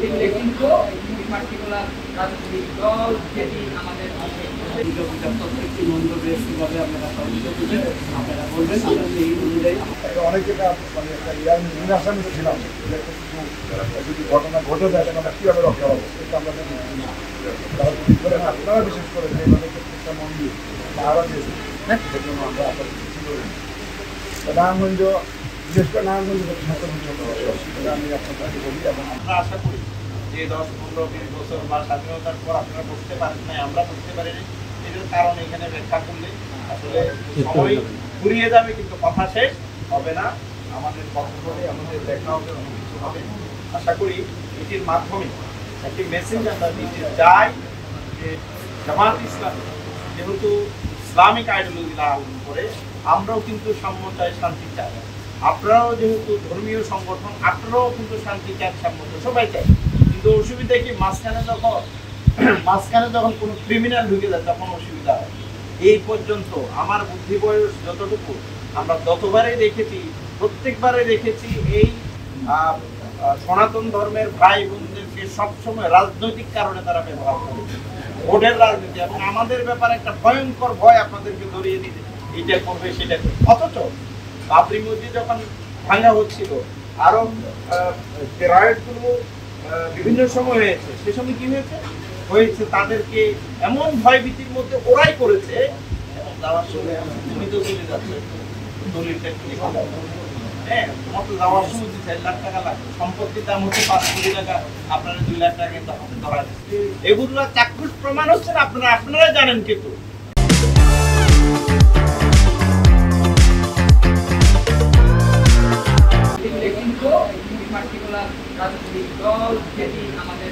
কিন্তু পার্টিকুলার রাজনৈতিক দল যেটি আমাদের যদি ঘটনা ঘটে যায় তখন আমরা কীভাবে রক্ষা পাবো সেটা আমরা আপনারা বিশেষ করে যেভাবে প্রত্যেকটা মন্দির পাহারা দিয়েছে সেজন্য আমরা আপনাদের কিছু করি নারায়ণগঞ্জ বিশেষ করে নারায়ণগঞ্জ আমি আপনাকে বলি এবং আমরা আশা করি যে 10-15-20 বছর বা স্বাধীনতার পর আপনারা বুঝতে পারেন নাই, আমরা বুঝতে পারিনি। এটার কারণ এখানে ব্যাখ্যা করলে আসলে সময় ঘুরিয়ে যাবে, কিন্তু কথা শেষ হবে না। আমাদের কথা বলে আমাদের দেখা হবে, অনেক কিছু হবে। আশা করি এটির মাধ্যমে একটি মেসেজ আমরা দিতে চাই যে জামাত ইসলামী যেহেতু ইসলামিক আইডিওলজি লালন করে, আমরাও কিন্তু সাম্য চাই, শান্তি চাই। আপনারাও যেহেতু ধর্মীয় সংগঠন, আপনারাও কিন্তু শান্তি চান, সাম্য সবাই চাই। কিন্তু অসুবিধা কি, মাঝখানে যখন কোনো ক্রিমিনাল ঢুকে যায় তখন অসুবিধা হয়। এই পর্যন্ত আমার বুদ্ধি বয়স যতটুকু, আমরা যতবারই দেখেছি, প্রত্যেকবারে দেখেছি এই সনাতন ধর্মের ভাই বোনদেরকে সবসময় রাজনৈতিক কারণে তারা ব্যবহার করে, ভোটের রাজনীতি। এবং আমাদের ব্যাপারে একটা ভয়ঙ্কর ভয় আপনাদেরকে ধরিয়ে দিতে, এটা করবে সেটা করবে। অথচ বাবরি মসজিদ যখন ভাঙা হচ্ছিল, আরো যে রায়টগুলো বিভিন্ন সময় হয়েছে, সে সময় কি হয়েছে তাদেরকে এমন ভয়ভীতির মধ্যে ওরাই করেছে। এবং যাওয়ার সময় তুমি তো চলে যাচ্ছে, দলিলটা হ্যাঁ, তোমার তো যাওয়ার সময় 4 লাখ টাকা লাগবে, সম্পত্তির দাম হচ্ছে 5 কোটি টাকা, আপনারা 2 লাখ টাকা কিন্তু হাতে ধরা দিচ্ছে। এগুলো চাক্ষুষ প্রমাণ হচ্ছে না, আপনারা জানেন। কিন্তু পার্টিকুলার রাজনৈতিক দল যেটি আমাদের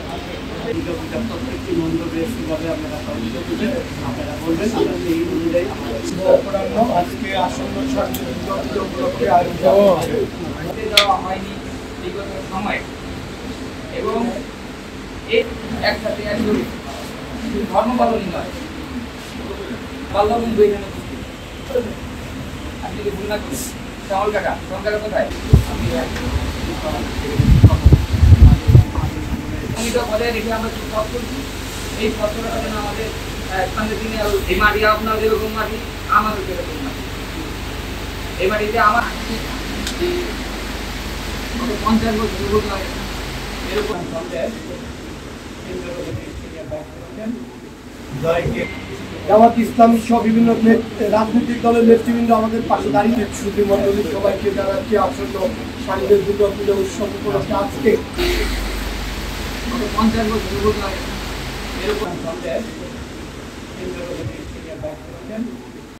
আজকে আসন্ন উপলক্ষে দেওয়া হয়নি বিগত সময়ে, এবং এর একসাথে একজনই ধর্ম পালনই নয়, বাল্যবন্ধু এখানে আপনি কি ভুল না করি শ্যামল কাকা কোথায়? বজায় রেখে আমরা পথ করছি। এই পথটা যেন আমাদের সামনের দিনে এই মাটি আপনার যেরকম মাটি, আমাদের যেরকম মাটি, এই মাটিতে আমার 50 বছর যুবক লাগে এরকম জামাত ইসলামী সহ বিভিন্ন রাজনৈতিক দলের নেতৃবৃন্দ আমাদের পাশে দাঁড়িয়ে শ্রুতি মন্ডলী সবাইকে জানাচ্ছি আসন্ন স্বামীদের দুর্গা পূজা উৎসব উপলক্ষে আজকে 50 বছর যুবক লাগে এরকম